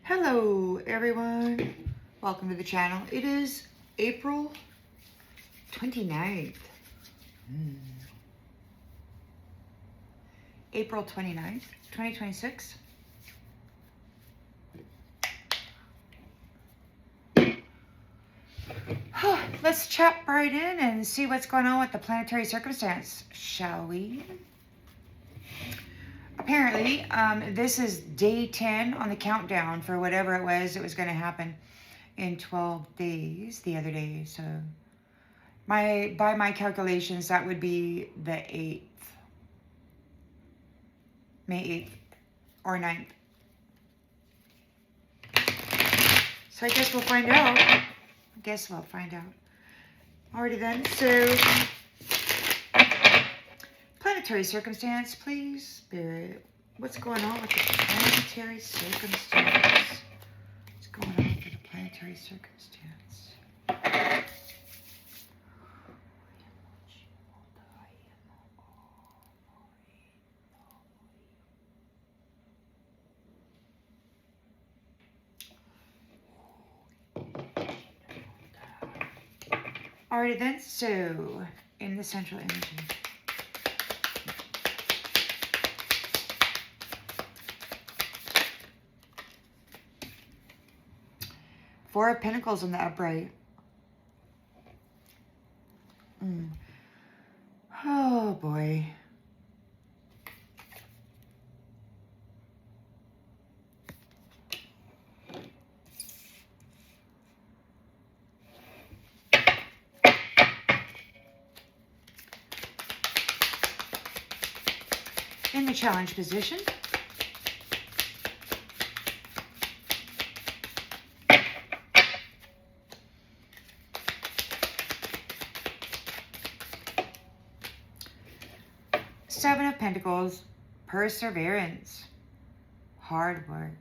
Hello everyone, welcome to the channel. It is April 29th. April 29th, 2026. Let's chat right in and see what's going on with the planetary circumstance, shall we? Apparently, this is day 10 on the countdown for whatever it was going to happen in 12 days the other day. So by my calculations, that would be the 8th. May 8th or 9th. So I guess we'll find out. Alrighty then, so planetary circumstance, please, Spirit. What's going on with the planetary circumstance? What's going on with the planetary circumstance? Alrighty then, so in the central energy. Four of Pentacles in the upright. Oh boy. In the challenge position. Seven of Pentacles, perseverance, hard work.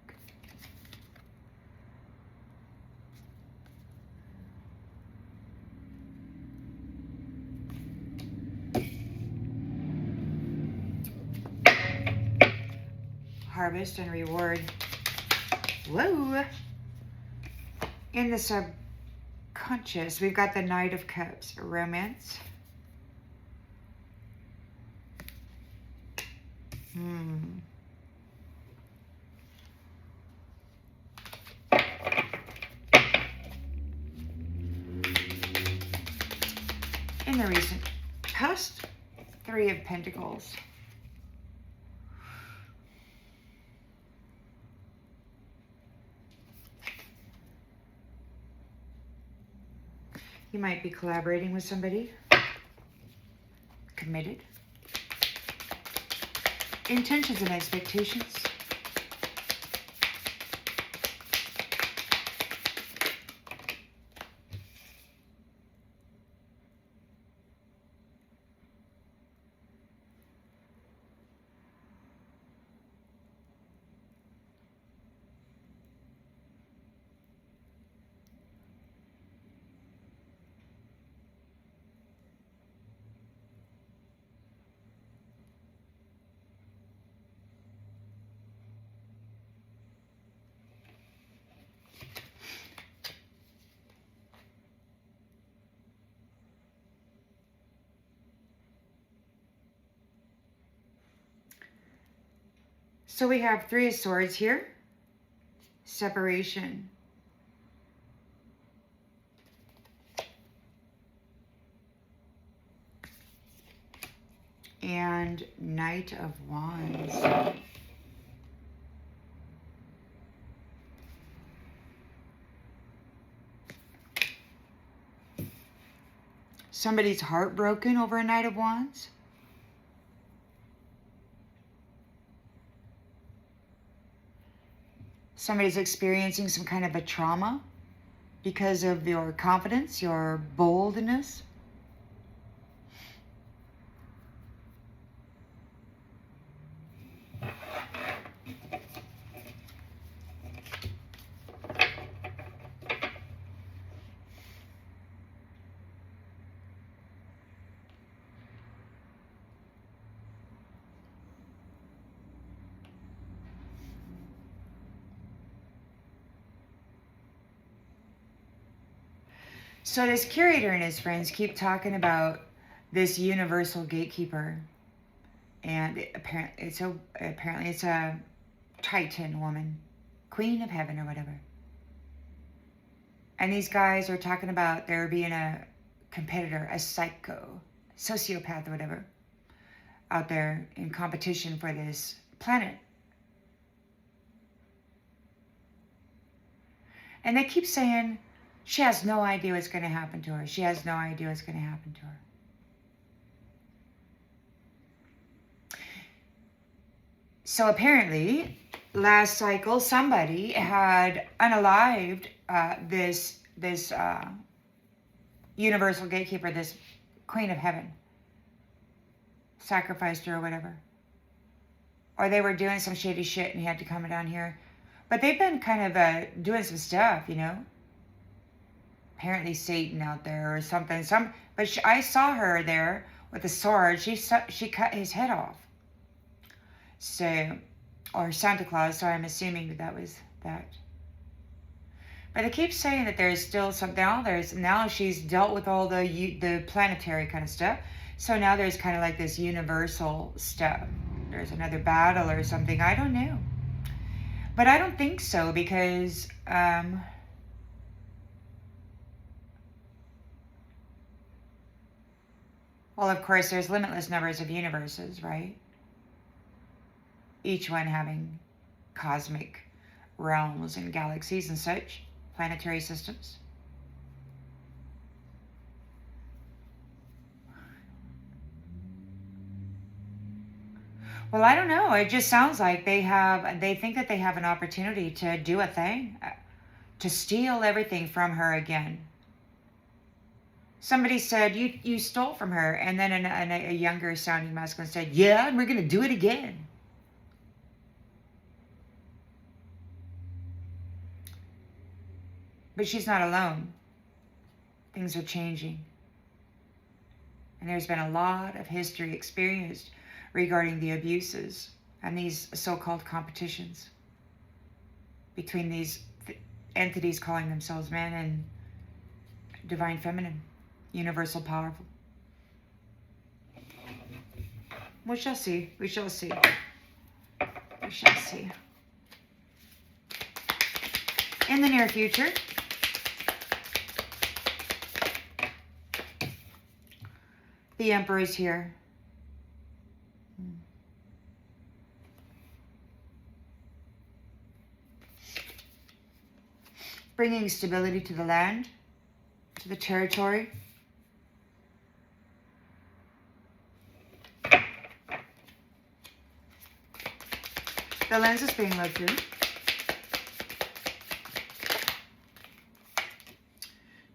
Harvest and reward. Whoa! In the subconscious, we've got the Knight of Cups, romance. In the recent past, Three of Pentacles. You might be collaborating with somebody. Committed. Intentions and expectations. So we have Three of Swords here. Separation. And Knight of Wands. Somebody's heartbroken over a Knight of Wands. Somebody's experiencing some kind of a trauma because of your confidence, your boldness. So this curator and his friends keep talking about this universal gatekeeper, and apparently it's a Titan woman, Queen of Heaven or whatever. And these guys are talking about there being a competitor, a sociopath or whatever, out there in competition for this planet. And they keep saying she has no idea what's going to happen to her. She has no idea what's going to happen to her. So apparently, last cycle, somebody had unalived this universal gatekeeper, this Queen of Heaven, sacrificed her or whatever. Or they were doing some shady shit and he had to come down here. But they've been kind of doing some stuff, you know. Apparently Satan out there or something. But I saw her there with a sword. She cut his head off. So, or Santa Claus. So I'm assuming that was that. But they keep saying that there's still some now she's dealt with all the planetary kind of stuff. So now there's kind of like this universal stuff. There's another battle or something. I don't know. But I don't think so because well, of course, there's limitless numbers of universes, right? Each one having cosmic realms and galaxies and such, planetary systems. Well, I don't know. It just sounds like they think that they have an opportunity to do a thing, to steal everything from her again. Somebody said, you stole from her, and then a younger sounding masculine said, yeah, and we're going to do it again. But she's not alone. Things are changing. And there's been a lot of history experienced regarding the abuses and these so-called competitions between these entities calling themselves men and divine feminine, universal powerful. We shall see. We shall see. We shall see. In the near future, the Emperor is here. Bringing stability to the land, to the territory. The lens is being looked through.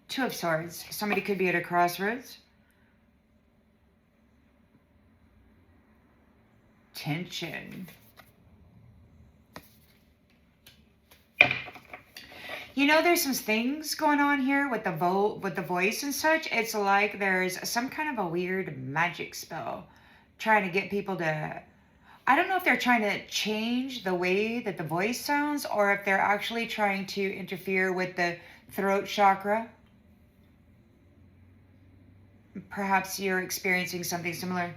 Two of Swords. Somebody could be at a crossroads. Tension. You know, there's some things going on here with the voice and such. It's like there's some kind of a weird magic spell trying to get people to... I don't know if they're trying to change the way that the voice sounds or if they're actually trying to interfere with the throat chakra. Perhaps you're experiencing something similar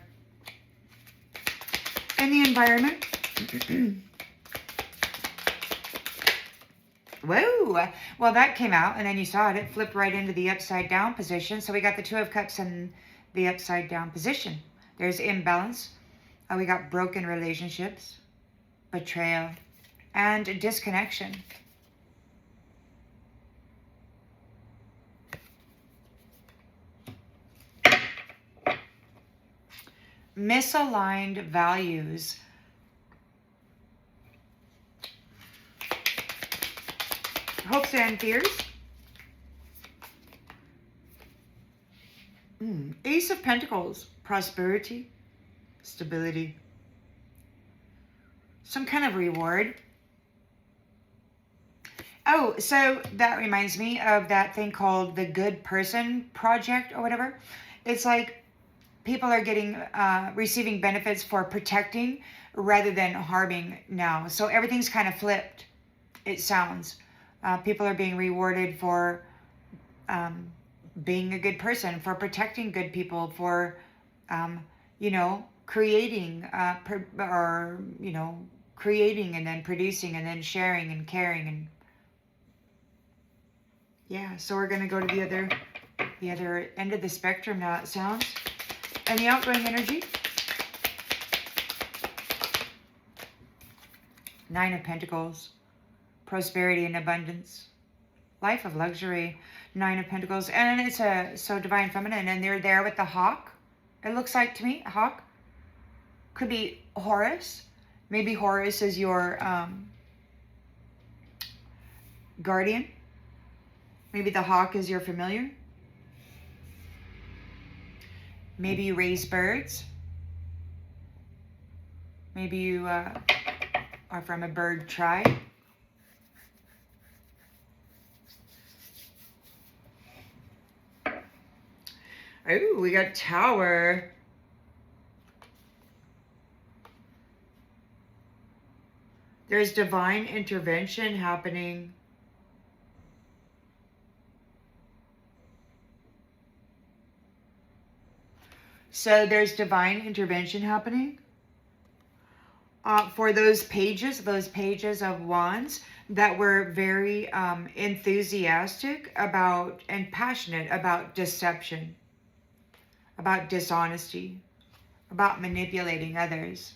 in the environment. Whoa! Well, that came out, and then you saw it. It flipped right into the upside down position. So we got the Two of Cups in the upside down position. There's imbalance. We got broken relationships, betrayal, and disconnection. Misaligned values. Hopes and fears. Ace of Pentacles. Prosperity. Stability. Some kind of reward. Oh, so that reminds me of that thing called the Good Person Project or whatever. It's like people are getting, receiving benefits for protecting rather than harming now. So everything's kind of flipped, it sounds. People are being rewarded for being a good person, for protecting good people, for, you know, creating, or, you know, creating and then producing and then sharing and caring. And yeah, so we're going to go to the other end of the spectrum now, it sounds. And the outgoing energy. 9 of Pentacles. Prosperity and abundance. Life of luxury. 9 of Pentacles. And it's so divine feminine. And they're there with the hawk. It looks like to me, a hawk. Could be Horus. Maybe Horus is your guardian. Maybe the hawk is your familiar. Maybe you raise birds. Maybe you are from a bird tribe. Oh, we got Tower. There's divine intervention happening. So there's divine intervention happening for those pages of wands that were very enthusiastic about and passionate about deception, about dishonesty, about manipulating others.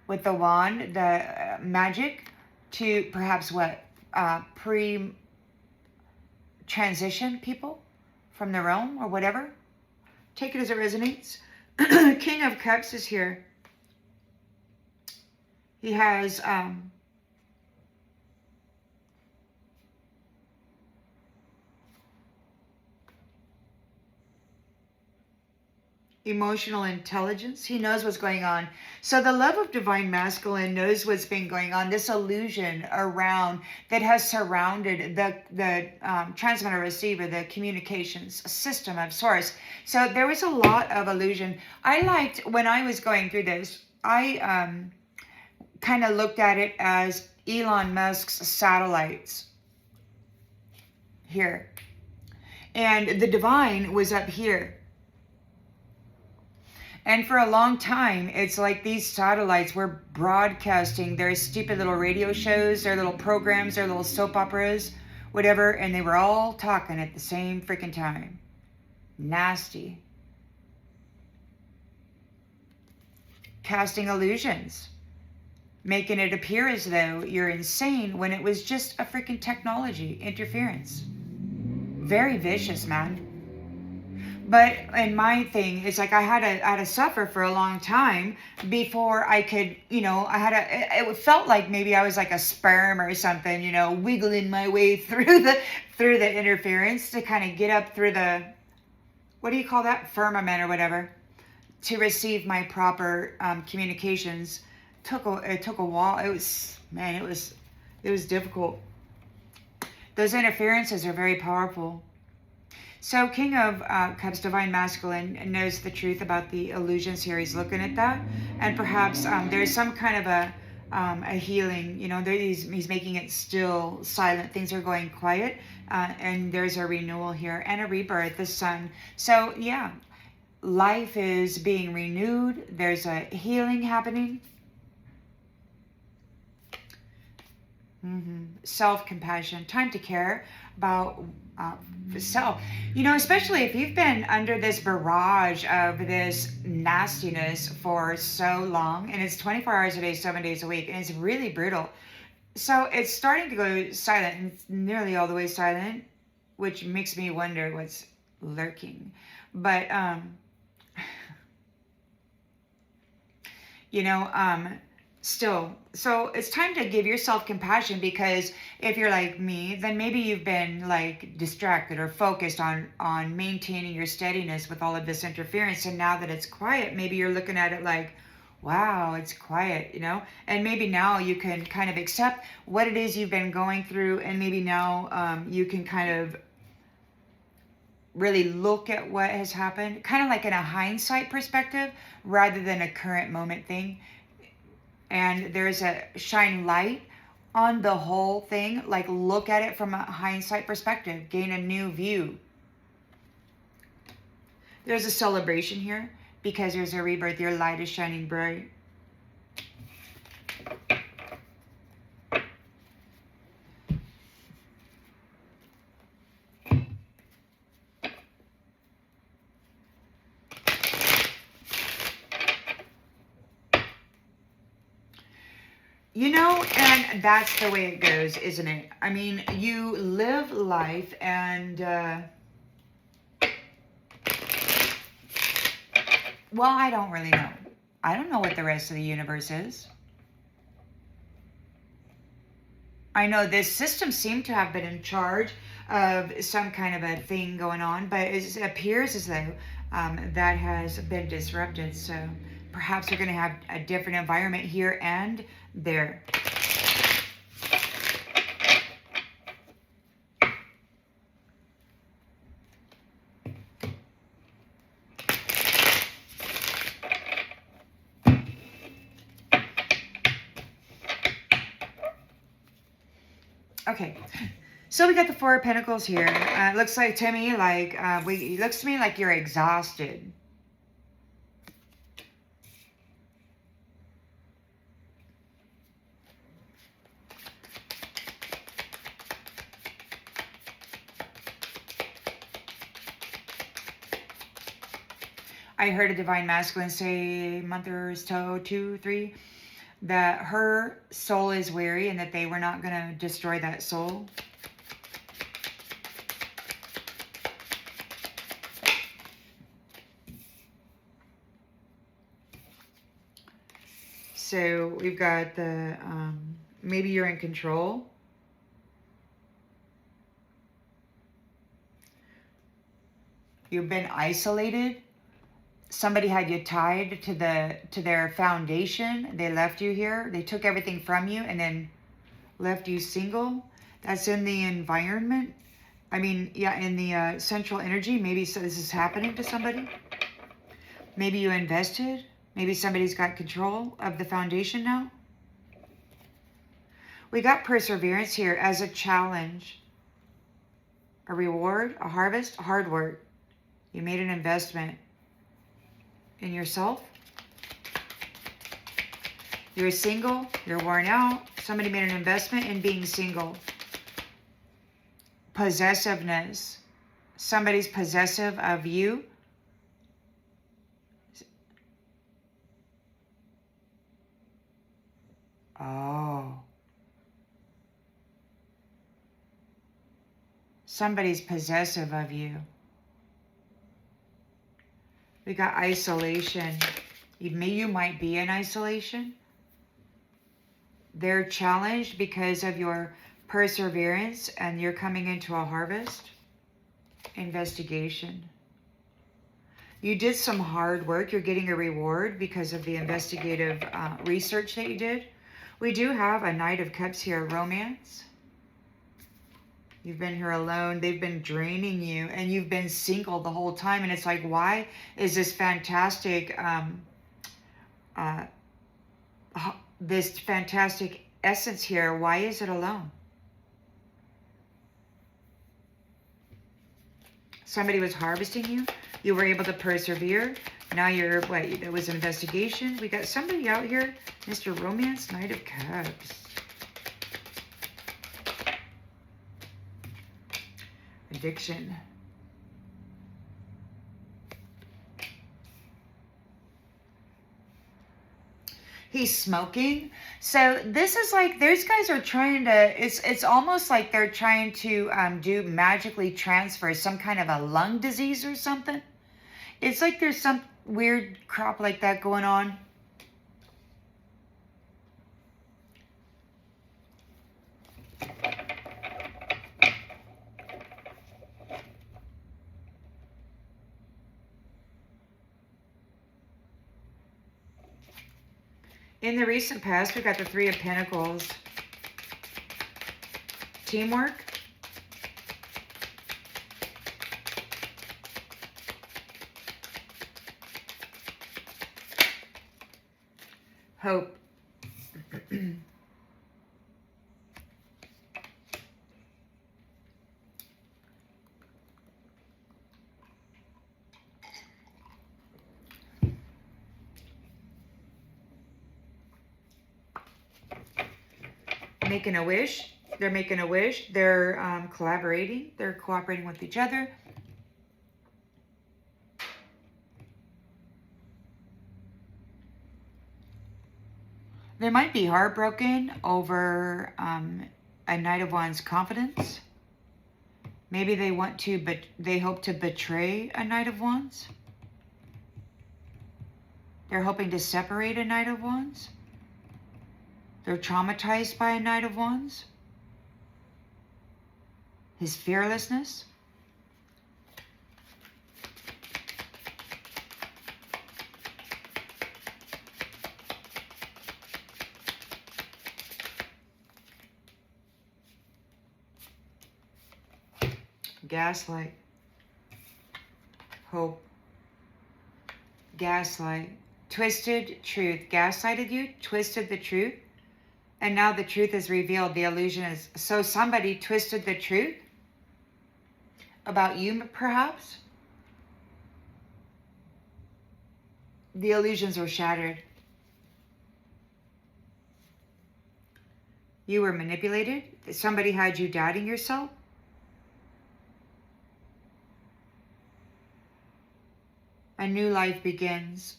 With the wand, the magic to perhaps pre-transition people from the realm or whatever. Take it as it resonates. King of Cups is here. He has emotional intelligence. He knows what's going on. So the love of divine masculine knows what's been going on. This illusion around that has surrounded the transmitter receiver, the communications system of source. So there was a lot of illusion. I liked when I was going through this, I kind of looked at it as Elon Musk's satellites here. And the divine was up here. And for a long time, it's like these satellites were broadcasting their stupid little radio shows, their little programs, their little soap operas, whatever, and they were all talking at the same freaking time. Nasty. Casting illusions. Making it appear as though you're insane when it was just a freaking technology interference. Very vicious, man. But in my thing, it's like I had to suffer for a long time before I could, you know, it felt like maybe I was like a sperm or something, you know, wiggling my way through the interference to kind of get up through the, what do you call that? Firmament or whatever, to receive my proper communications. It took a while. It was difficult. Those interferences are very powerful. So King of Cups, divine masculine, knows the truth about the illusions here. He's looking at that, and perhaps there's some kind of a healing. You know, he's making it still silent. Things are going quiet, and there's a renewal here and a rebirth. The sun. So yeah, life is being renewed. There's a healing happening. Self-compassion. Time to care about self. You know, especially if you've been under this barrage of this nastiness for so long, and it's 24 hours a day, 7 days a week, and it's really brutal. So it's starting to go silent, and it's nearly all the way silent, which makes me wonder what's lurking. But, you know, still, so it's time to give yourself compassion, because if you're like me, then maybe you've been like distracted or focused on maintaining your steadiness with all of this interference, and now that it's quiet, maybe you're looking at it like, wow, it's quiet, you know, and maybe now you can kind of accept what it is you've been going through, and maybe now you can kind of really look at what has happened, kind of like in a hindsight perspective rather than a current moment thing. And there's a shining light on the whole thing. Like, look at it from a hindsight perspective. Gain a new view. There's a celebration here because there's a rebirth. Your light is shining bright. You know, and that's the way it goes, isn't it? I mean, you live life and, well, I don't really know. I don't know what the rest of the universe is. I know this system seemed to have been in charge of some kind of a thing going on, but it appears as though that has been disrupted. So perhaps we're going to have a different environment here and there. Okay, so we got the Four of Pentacles here. It looks like to me like it looks to me like you're exhausted. I heard a divine masculine say months to 2, 3 that her soul is weary and that they were not going to destroy that soul. So we've got the, maybe you're in control. You've been isolated. Somebody had you tied to their foundation. They left you here. They took everything from you and then left you single. That's in the environment. I mean, yeah, in the central energy. Maybe so this is happening to somebody. Maybe you invested. Maybe somebody's got control of the foundation now. We got perseverance here as a challenge. A reward, a harvest, hard work. You made an investment in yourself. You're single, you're worn out. Somebody made an investment in being single. Possessiveness. Somebody's possessive of you. Oh. Somebody's possessive of you. We got isolation. You might be in isolation. They're challenged because of your perseverance and you're coming into a harvest. Investigation. You did some hard work. You're getting a reward because of the investigative research that you did. We do have a Knight of Cups here, romance. You've been here alone. They've been draining you and you've been single the whole time. And it's like, why is this fantastic, essence here? Why is it alone? Somebody was harvesting you. You were able to persevere. Now you're, wait, there was an investigation. We got somebody out here, Mr. Romance, Knight of Cups. Addiction. He's smoking. So this is like, those guys are trying to, it's almost like they're trying to do magically transfer some kind of a lung disease or something. It's like there's some weird crap like that going on. In the recent past, we got the Three of Pentacles. Teamwork. Hope. making a wish. They're making a wish. They're collaborating. They're cooperating with each other. They might be heartbroken over a Knight of Wands confidence. Maybe they want to, but they hope to betray a Knight of Wands. They're hoping to separate a Knight of Wands. They're traumatized by a Knight of Wands. His fearlessness. Gaslight. Hope. Gaslight. Twisted truth. Gaslighted you, twisted the truth, and now the truth is revealed. The illusion is... So somebody twisted the truth about you, perhaps. The illusions were shattered. You were manipulated. Somebody had you doubting yourself. A new life begins.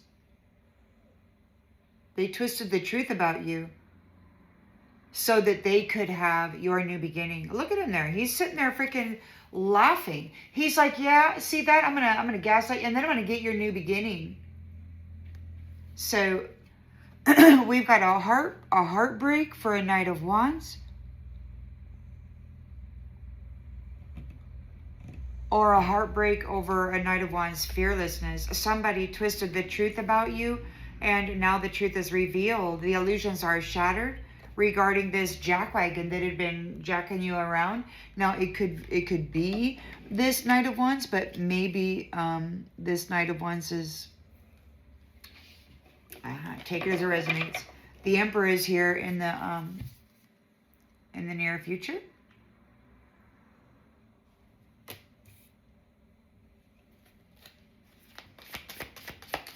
They twisted the truth about you so that they could have your new beginning. Look at him there. He's sitting there freaking laughing. He's like, yeah, see that? I'm gonna gaslight you, and then I'm gonna get your new beginning. So we've got a heartbreak for a Knight of Wands. Or a heartbreak over a Knight of Wands fearlessness. Somebody twisted the truth about you, and now the truth is revealed. The illusions are shattered regarding this jackwagon that had been jacking you around. Now it could be this Knight of Wands, but maybe this Knight of Wands is... take it as it resonates. The Emperor is here in the near future.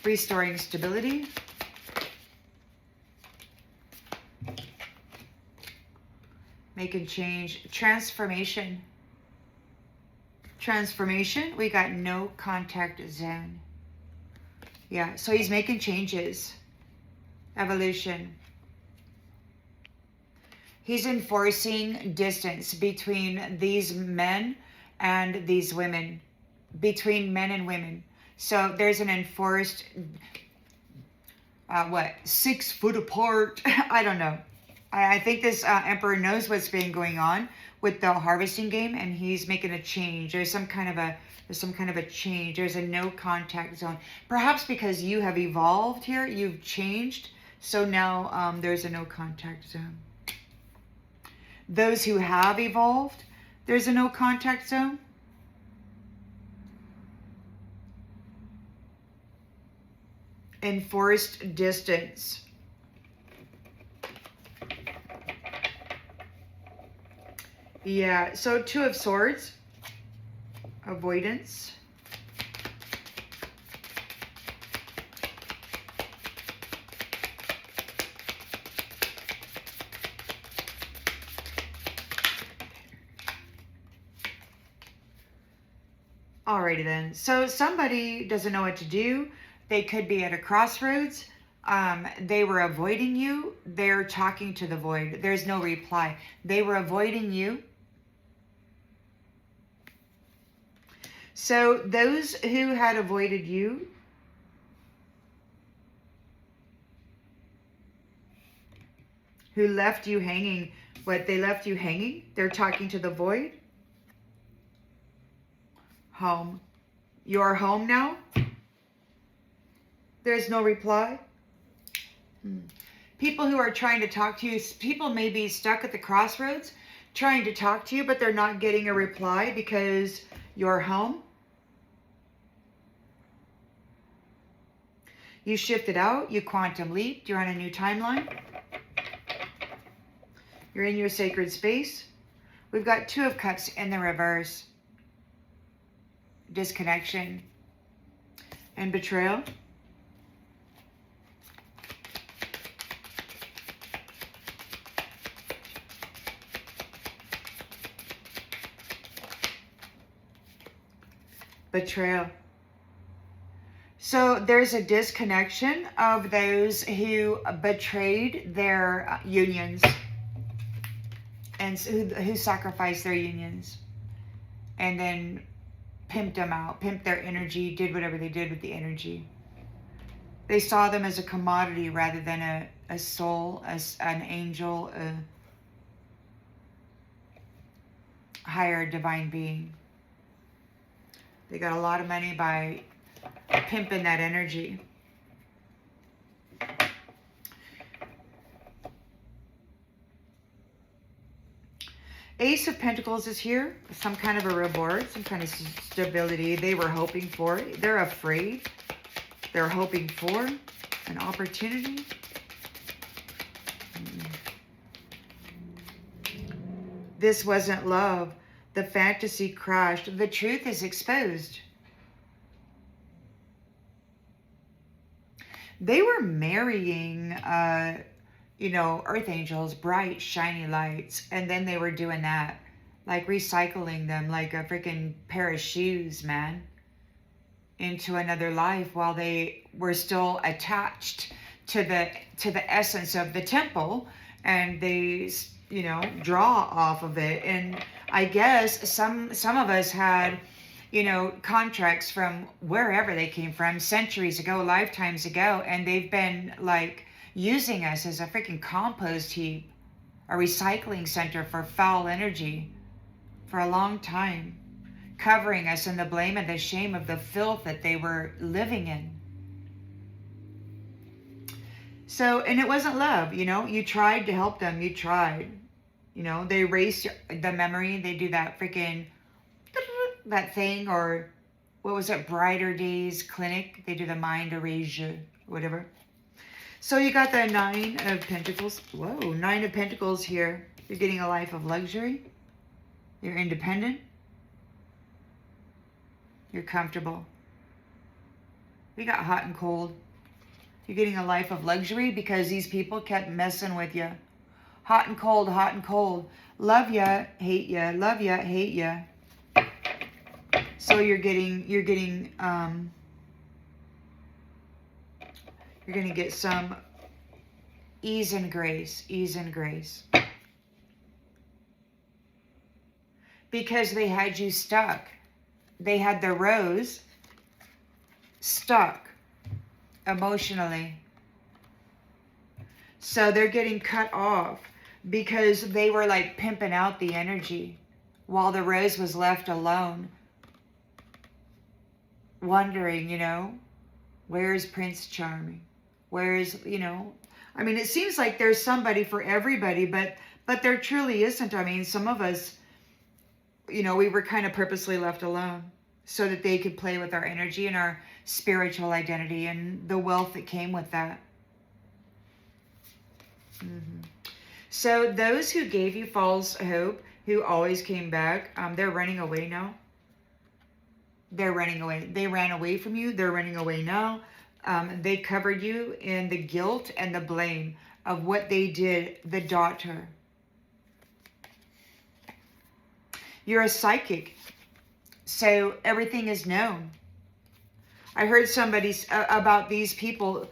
Restoring stability. Making change. Transformation. Transformation. We got no contact zone. Yeah, so he's making changes. Evolution. He's enforcing distance between these men and these women. Between men and women. So there's an enforced, 6 foot apart? I don't know. I think this Emperor knows what's been going on with the harvesting game, and he's making a change. There's some kind of a change. There's a no contact zone. Perhaps because you have evolved here, you've changed. So now there's a no contact zone. Those who have evolved, there's a no contact zone. Enforced distance. Yeah, so 2 of Swords. Avoidance. Alrighty then. So somebody doesn't know what to do. They could be at a crossroads. They were avoiding you. They're talking to the void. There's no reply. They were avoiding you. So those who had avoided you, who left you hanging, they left you hanging? They're talking to the void. Home. You're home now? There's no reply. People who are trying to talk to you, people may be stuck at the crossroads trying to talk to you, but they're not getting a reply because you're home. You shifted out, you quantum leaped, you're on a new timeline. You're in your sacred space. We've got 2 of Cups in the reverse. Disconnection and betrayal. betrayal. So there's a disconnection of those who betrayed their unions and who sacrificed their unions and then pimped them out, pimped their energy, did whatever they did with the energy. They saw them as a commodity rather than a soul, as an angel, a higher divine being. They got a lot of money by pimping that energy. Ace of Pentacles is here. Some kind of a reward, some kind of stability they were hoping for. They're afraid. They're hoping for an opportunity. This wasn't love. The fantasy crashed. The truth is exposed. They were marrying, earth angels, bright, shiny lights. And then they were doing that, like recycling them like a freaking pair of shoes, man, into another life while they were still attached to the essence of the temple. And they, draw off of it. And I guess some of us had, contracts from wherever they came from, centuries ago, lifetimes ago, and they've been like using us as a freaking compost heap, a recycling center for foul energy for a long time, covering us in the blame and the shame of the filth that they were living in. So, and it wasn't love, you tried to help them, you tried, they erase the memory, they do that freaking that thing, or what was it, Brighter Days Clinic, they do the mind erasure, whatever. So you got the Nine of Pentacles. Whoa, Nine of Pentacles here. You're getting a life of luxury. You're independent. You're comfortable. We got hot and cold. You're getting a life of luxury because these people kept messing with you. Hot and cold, hot and cold. Love ya, hate ya, love ya, hate ya. So you're going to get some ease and grace, because they had you stuck. They had the rose stuck emotionally. So they're getting cut off because they were like pimping out the energy while the rose was left alone, wondering, where's Prince Charming? Where's, it seems like there's somebody for everybody, but there truly isn't. Some of us, we were kind of purposely left alone so that they could play with our energy and our spiritual identity and the wealth that came with that. So those who gave you false hope, who always came back, they're running away now. They're running away. They ran away from you. They're running away now. They covered you in the guilt and the blame of what they did, the daughter. You're a psychic, so everything is known. I heard somebody about these people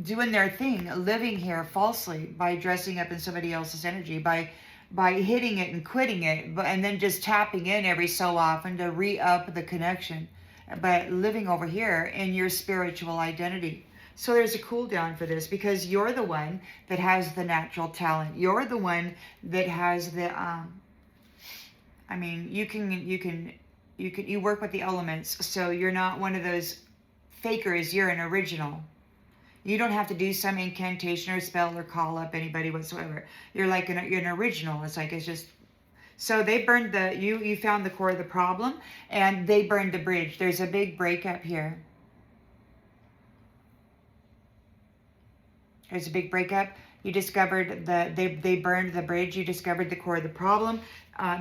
doing their thing, living here falsely by dressing up in somebody else's energy, by hitting it and quitting it, and then just tapping in every so often to re-up the connection, but living over here in your spiritual identity. So there's a cool down for this because you're the one that has the natural talent. You're the one that has the, you work with the elements. So you're not one of those fakers. You're an original. You don't have to do some incantation or spell or call up anybody whatsoever. You're like you're an original. It's just, so they burned you found the core of the problem and they burned the bridge. There's a big breakup here. There's a big breakup. You discovered they burned the bridge. You discovered the core of the problem.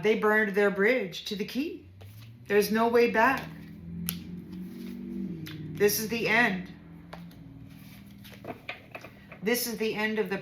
They burned their bridge to the key. There's no way back. This is the end. This is the end of the